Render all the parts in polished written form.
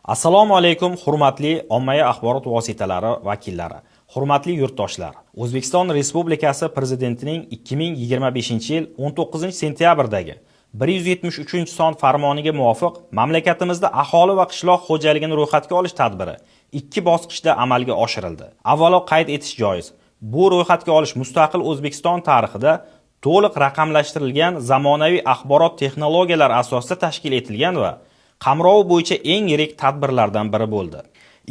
Assalomu alaykum, hurmatli ommaviy axborot vositalari vakillari, hurmatli yurtdoshlar. O'zbekiston Respublikasi Prezidentining 2025-yil 19-sentyabrdagi 173-son farmoniga muvofiq mamlakatimizda aholi va qishloq xo'jaligini ro'yxatga olish tadbiri 2 bosqichda amalga oshirildi. Avvalo qayd etish joiz, bu ro'yxatga olish mustaqil O'zbekiston tarixida to'liq raqamlashtirilgan zamonaviy axborot texnologiyalari asosida tashkil etilgan va qamrovi bo'yicha eng yirik tadbirlardan biri bo'ldi.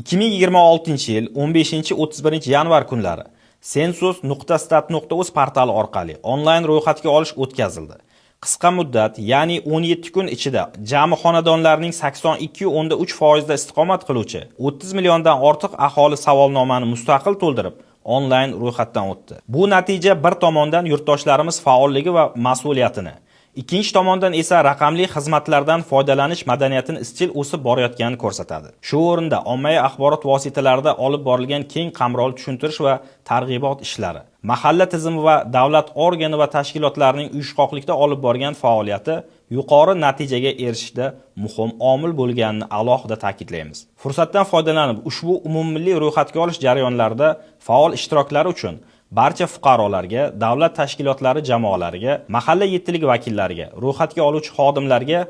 2026-yil 15-31 yanvar kunlari census.stat.uz portali orqali onlayn ro'yxatga olish o'tkazildi. Qisqa muddat, ya'ni 17 kun ichida jami xonadonlarning 82.3% da istiqomat qiluvchi 30 milliondan ortiq aholi savolnomani mustaqil to'ldirib, onlayn ro'yxatdan o'tdi. Bu natija bir tomondan yurtdoshlarimiz faolligi va mas'uliyatini, ikkinchi tomondan esa raqamli xizmatlardan foydalanish madaniyatini izchil o'sib borayotganini ko'rsatadi. Shu o'rinda ommaviy axborot vositalarida olib borilgan keng qamrovli tushuntirish va targ'ibot ishlari, mahalla tizimi va davlat organi va tashkilotlarining uyushqoqlikda olib borgan faoliyati yuqori natijaga erishishda muhim omil bo'lganini alohida ta'kidlaymiz. Fursatdan foydalanib, ushbu umummilliy ro'yxatga olish jarayonlarida faol ishtiroklari uchun barcha fuqarolarga, davlat tashkilotlari jamoalariga, mahalla yettiligi vakillariga, ro'yxatga oluvchi xodimlarga,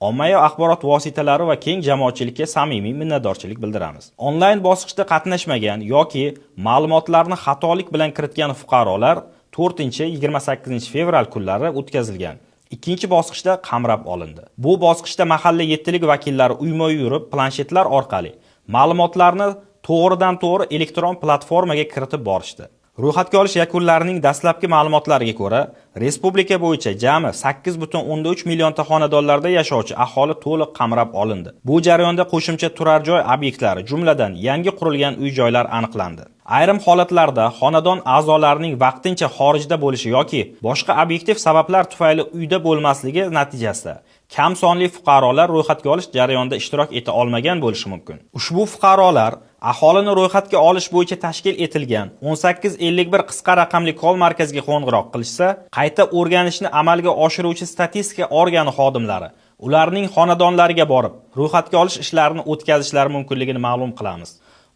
ommaviy axborot vositalari va keng jamoatchilikka samimiy minnatdorchilik bildiramiz. Onlayn bosqichda qatnashmagan yoki ma'lumotlarni xatolik bilan kiritgan fuqarolar 4-28 fevral kunlari o'tkazilgan ikkinchi bosqichda qamrab olindi. Bu bosqichda mahalla yettiligi vakillari uyma-uy yurib, planshetlar orqali ma'lumotlarni to'g'ridan-to'g'ri elektron platformaga kiritib borishdi. Ro'yxatga olish yakunlarining dastlabki ma'lumotlariga ko'ra, respublika bo'yicha jami 8.3 millionta xonadonlarda yashovchi aholi to'liq qamrab olindi. Bu jarayonda qo'shimcha turar joy obyektlari, jumladan yangi qurilgan uy-joylar aniqlandi. Ayrim holatlarda xonadon a'zolarining vaqtincha xorijda bo'lishi yoki boshqa obyektiv sabablar tufayli uyda bo'lmasligi natijasida kam sonli fuqarolar ro'yxatga olish jarayonida ishtirok eta olmagan bo'lishi mumkin. Ushbu fuqarolar aholini ro'yxatga olish bo'yicha tashkil etilgan 1851 qisqa raqamli kol markaziga qo'ng'iroq qilishsa, qayta o'rganishni amalga oshiruvchi statistika organi xodimlari ularning xonadonlariga borib, ro'yxatga olish ishlarini o'tkazishlari mumkinligini ma'lum qilamiz.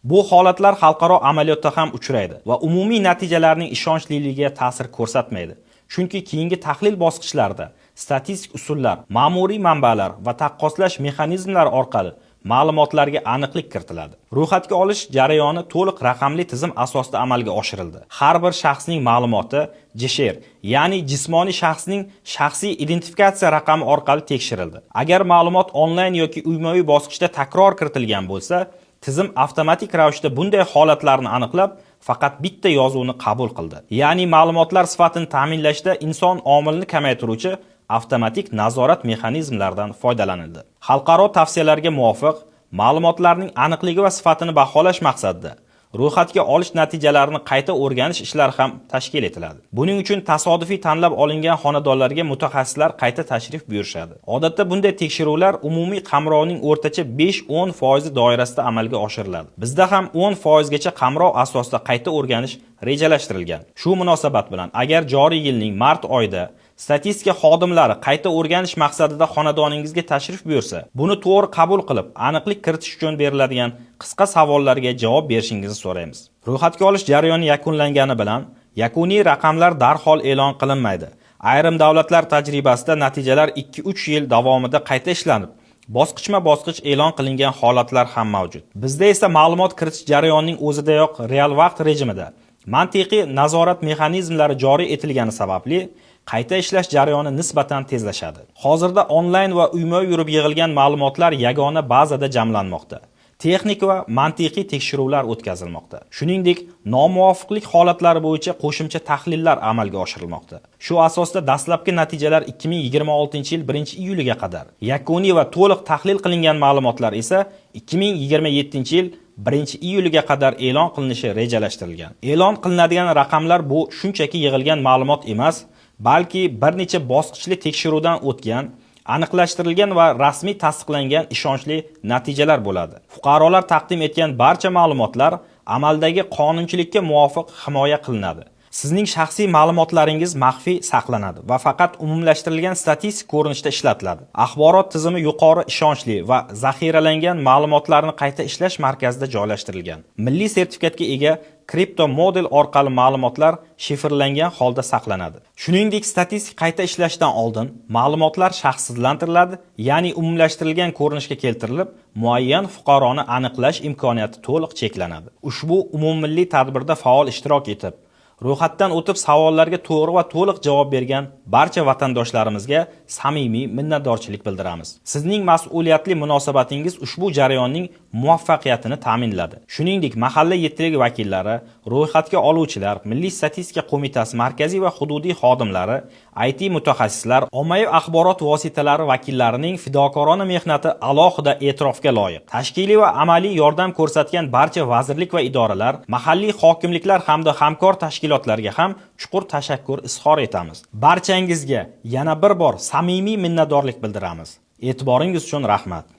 Bu holatlar xalqaro amaliyotda ham uchraydi va umumiy natijalarning ishonchliligiga ta'sir ko'rsatmaydi. Chunki keyingi tahlil bosqichlarida statistik usullar, ma'muriy manbalar va taqqoslash mexanizmlari orqali ma'lumotlarga aniqlik kiritiladi. Ro'yxatga olish jarayoni to'liq raqamli tizim asosida amalga oshirildi. Har bir shaxsning ma'lumoti JSHR, ya'ni jismoniy shaxsning shaxsiy identifikatsiya raqami orqali tekshirildi. Agar ma'lumot onlayn yoki uyma-uy bosqichda takror kiritilgan bo'lsa, tizim avtomatik ravishda bunday holatlarni aniqlab, faqat bitta yozuvni qabul qildi. Ya'ni ma'lumotlar sifatini ta'minlashda inson omilini kamaytiruvchi avtomatik nazorat mexanizmlaridan foydalanildi. Xalqaro tavsiyalarga muvofiq ma'lumotlarning aniqligi va sifatini baholash maqsadida ro'yxatga olish natijalarini qayta o'rganish ishlari ham tashkil etiladi. Buning uchun tasodifiy tanlab olingan xonadonlarga mutaxassislar qayta tashrif buyurishadi. Odatda bunday tekshiruvlar umumiy qamrovning o'rtacha 5-10% doirasida amalga oshiriladi. Bizda ham 10% gacha qamrov asosida qayta o'rganish rejalashtirilgan. Shu munosabat bilan agar joriy yilning mart oyida statistika xodimlari qayta o'rganish maqsadida xonadoningizga tashrif buyursa, buni to'g'ri qabul qilib, aniqlik kiritish uchun beriladigan qisqa savollarga javob berishingizni so'raymiz. Ro'yxatga olish jarayoni yakunlangani bilan yakuniy raqamlar darhol e'lon qilinmaydi. Ayrim davlatlar tajribasida natijalar 2-3 yil davomida qayta ishlanib, bosqichma-bosqich e'lon qilingan holatlar ham mavjud. Bizda esa ma'lumot kiritish jarayonining o'zidayoq real vaqt rejimida mantiqiy nazorat mexanizmlari joriy etilgani sababli qayta ishlash jarayoni nisbatan tezlashadi. Hozirda onlayn va uyma-uy yurib yig'ilgan ma'lumotlar yagona bazada jamlanmoqda. Texnik va mantiqiy tekshiruvlar o'tkazilmoqda. Shuningdek, nomuvofiqlik holatlari bo'yicha qo'shimcha tahlillar amalga oshirilmoqda. Shu asosda dastlabki natijalar 2026-yil 1-iyuliga qadar, yakuniy va to'liq tahlil qilingan ma'lumotlar esa 2027-yil 1-iyuliga qadar e'lon qilinishi rejalashtirilgan. E'lon qilinadigan raqamlar bu shunchaki yig'ilgan ma'lumot emas, balki bir necha bosqichli tekshiruvdan o'tgan, aniqlashtirilgan va rasmiy tasdiqlangan ishonchli natijalar bo'ladi. Fuqarolar taqdim etgan barcha ma'lumotlar amaldagi qonunchilikka muvofiq himoya qilinadi. Sizning shaxsiy ma'lumotlaringiz maxfiy saqlanadi va faqat umumlashtirilgan statistik ko'rinishda ishlatiladi. Axborot tizimi yuqori ishonchli va zaxiralangan ma'lumotlarni qayta ishlash markazida joylashtirilgan. Milliy sertifikatga ega kripto model orqali ma'lumotlar shifrlangan holda saqlanadi. Shuningdek, statistik qayta ishlashdan oldin ma'lumotlar shaxssizlantiriladi, ya'ni umumlashtirilgan ko'rinishga keltirilib, muayyan fuqaroni aniqlash imkoniyati to'liq cheklanadi. Ushbu umummilliy tadbirda faol ishtirok etib, ro'yxatdan o'tib savollarga to'g'ri va to'liq javob bergan barcha vatandoshlarimizga samimiy minnatdorchilik bildiramiz. Sizning mas'uliyatli munosabatingiz ushbu jarayonning muvaffaqiyatini ta'minladi. Shuningdek, mahalla yetkazilgan vakillari, ro'yxatga oluvchilar, Milliy statistika qo'mitasi markaziy va hududiy xodimlari, IT mutaxassislar, ommaviy axborot vositalari vakillarining fidokorona mehnati alohida e'tirofga loyiq. Tashkiliy va amaliy yordam ko'rsatgan barcha vazirlik va idoralar, mahalliy hokimliklar hamda hamkor tashkilotlarga ham chuqur tashakkur izhor etamiz. Barchangizga yana bir bor samimiy minnatdorlik bildiramiz. E'tiboringiz uchun rahmat.